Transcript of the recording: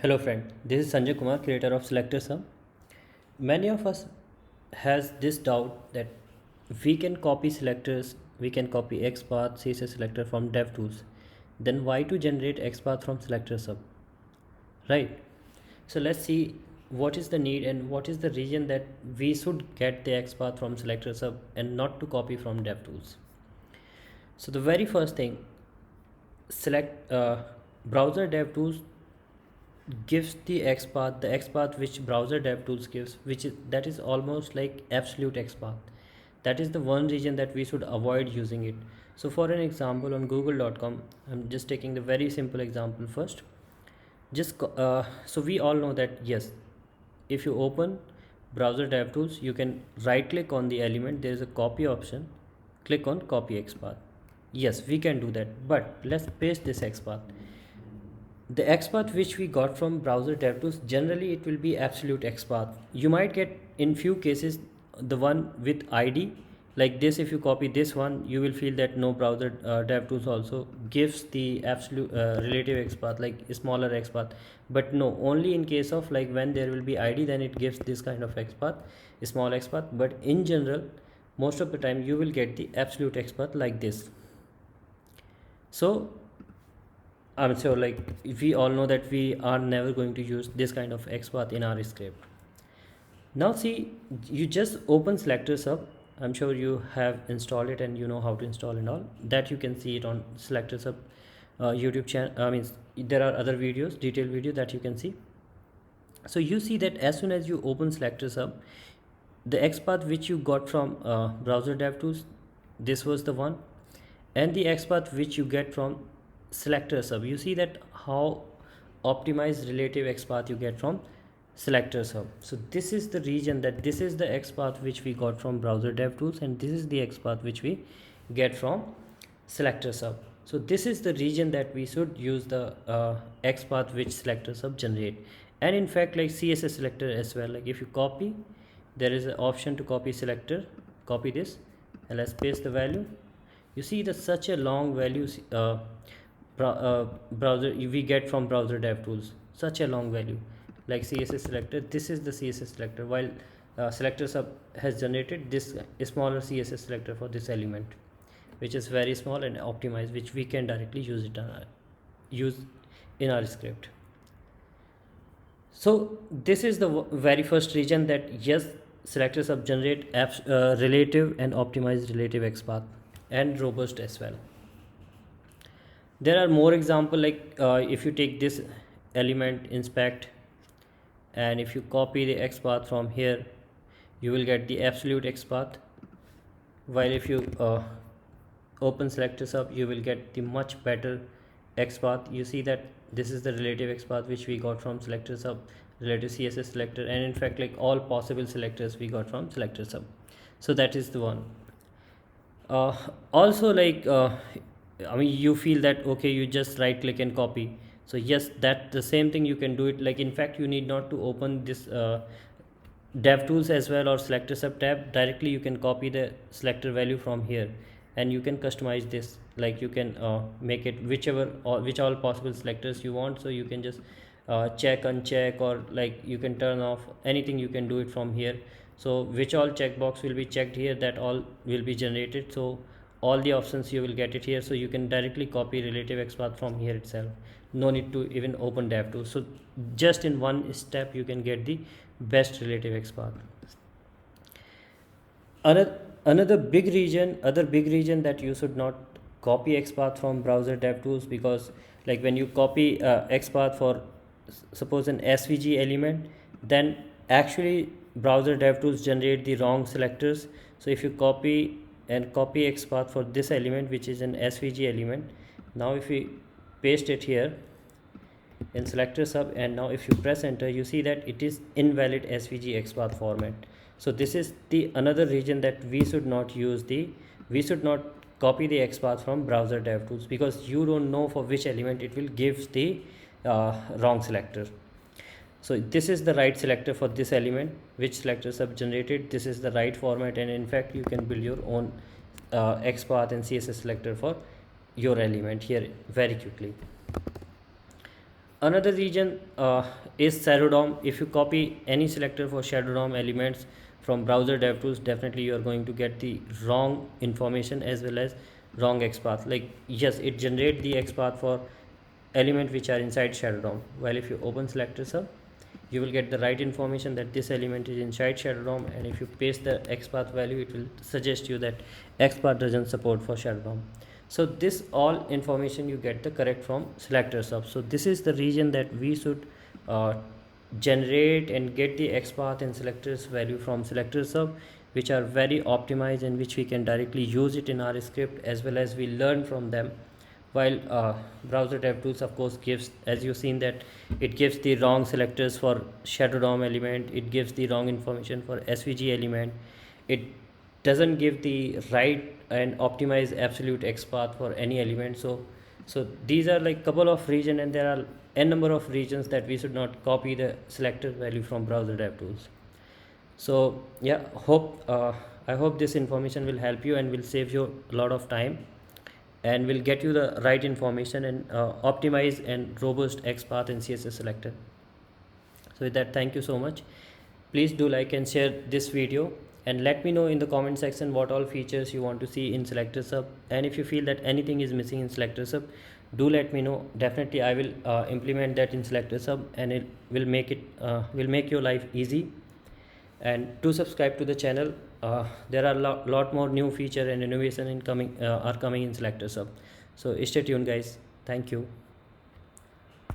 Hello friend, this is Sanjay Kumar, creator of Selector Sum. Many of us has this doubt that we can copy selectors, we can copy XPath, CSS selector from DevTools. Then why to generate XPath from Selector Sub, right? So let's see what is the need and what is the reason that we should get the XPath from Selector Sub and not to copy from DevTools. So the very first thing, select browser DevTools gives the XPath which browser DevTools gives, which is that is almost like absolute XPath. That is the one region that we should avoid using it. So for an example on google.com, I'm just taking the very simple example first. So we all know that yes, if you open browser DevTools, you can right click on the element, there is a copy option, click on copy XPath. Yes, we can do that, but let's paste this XPath. The XPath which we got from browser DevTools, generally it will be absolute XPath. You might get in few cases the one with ID like this. If you copy this one, you will feel that no, browser DevTools also gives the absolute relative XPath, like smaller XPath. But no, only in case of like when there will be ID, then it gives this kind of XPath, small XPath. But in general, most of the time you will get the absolute XPath like this. So I'm sure like we all know that we are never going to use this kind of XPath in our script. Now see, you just open Selector Sub. I'm sure you have installed it and you know how to install and all that. You can see it on Selector Sub YouTube channel. I mean, there are other videos, detailed video that you can see. So you see that as soon as you open Selector Sub, the XPath which you got from browser DevTools, this was the one, and the XPath which you get from Selector Sub, you see that how optimized relative XPath you get from Selector Sub. So this is the region, that this is the XPath which we got from browser DevTools, and this is the XPath which we get from Selector Sub. So this is the region that we should use the XPath which Selector Sub generate. And in fact, like CSS selector as well, like if you copy, there is an option to copy selector, copy this, and let's paste the value. You see that such a long value browser we get from browser DevTools, such a long value like CSS selector. This is the CSS selector, while Selector Sub has generated this smaller CSS selector for this element, which is very small and optimized, which we can directly use in our script. So this is the very first region that yes, Selector Sub generate relative and optimized relative XPath, and robust as well. There are more example, like if you take this element inspect, and if you copy the XPath from here, you will get the absolute XPath, while if you open Selector Sub, you will get the much better XPath. You see that this is the relative XPath which we got from Selector Sub, relative CSS selector, and in fact like all possible selectors we got from Selector Sub. So that is the one. Also like I mean, you feel that okay, you just right click and copy. So yes, that the same thing you can do it. Like in fact, you need not to open this DevTools as well or Selector Sub tab. Directly you can copy the selector value from here, and you can customize this. Like you can make it which all possible selectors you want. So you can just check, uncheck, or like you can turn off anything. You can do it from here. So which all checkbox will be checked here, that all will be generated. So all the options you will get it here, so you can directly copy relative XPath from here itself. No need to even open DevTools. So just in one step you can get the best relative XPath. Another big region that you should not copy XPath from browser DevTools, because like when you copy XPath for suppose an SVG element, then actually browser DevTools generate the wrong selectors. So if you copy XPath for this element, which is an SVG element, now if we paste it here in Selector Sub, and now if you press enter, you see that it is invalid SVG XPath format. So this is the another region that we should not copy the XPath from browser DevTools, because you don't know for which element it will give the wrong selector. So this is the right selector for this element which Selector Sub generated. This is the right format, and in fact you can build your own XPath and CSS selector for your element here very quickly. Another region is Shadow DOM. If you copy any selector for Shadow DOM elements from browser DevTools, definitely you are going to get the wrong information as well as wrong XPath. Like, yes, it generates the XPath for element which are inside Shadow DOM. While if you open selector sub, you will get the right information that this element is inside Shadow DOM, and if you paste the XPath value, it will suggest you that XPath doesn't support for Shadow DOM. So this all information you get the correct from selector sub. So this is the region that we should uh, generate and get the XPath and selectors value from selector sub, which are very optimized and which we can directly use it in our script, as well as we learn from them. While browser DevTools of course gives, as you've seen, that it gives the wrong selectors for Shadow DOM element, it gives the wrong information for SVG element, it doesn't give the right and optimized absolute XPath for any element. So these are like couple of regions, and there are n number of regions that we should not copy the selector value from browser DevTools. So yeah, I hope this information will help you and will save you a lot of time, and will get you the right information and optimize and robust XPath and CSS selector. So with that, thank you so much. Please do like and share this video, and let me know in the comment section what all features you want to see in selector sub, and if you feel that anything is missing in selector sub, do let me know. Definitely I will implement that in selector sub, and it will make your life easy. And to subscribe to the channel, there are lot more new feature and innovation in coming are coming in selector sub. So stay tuned guys. Thank you.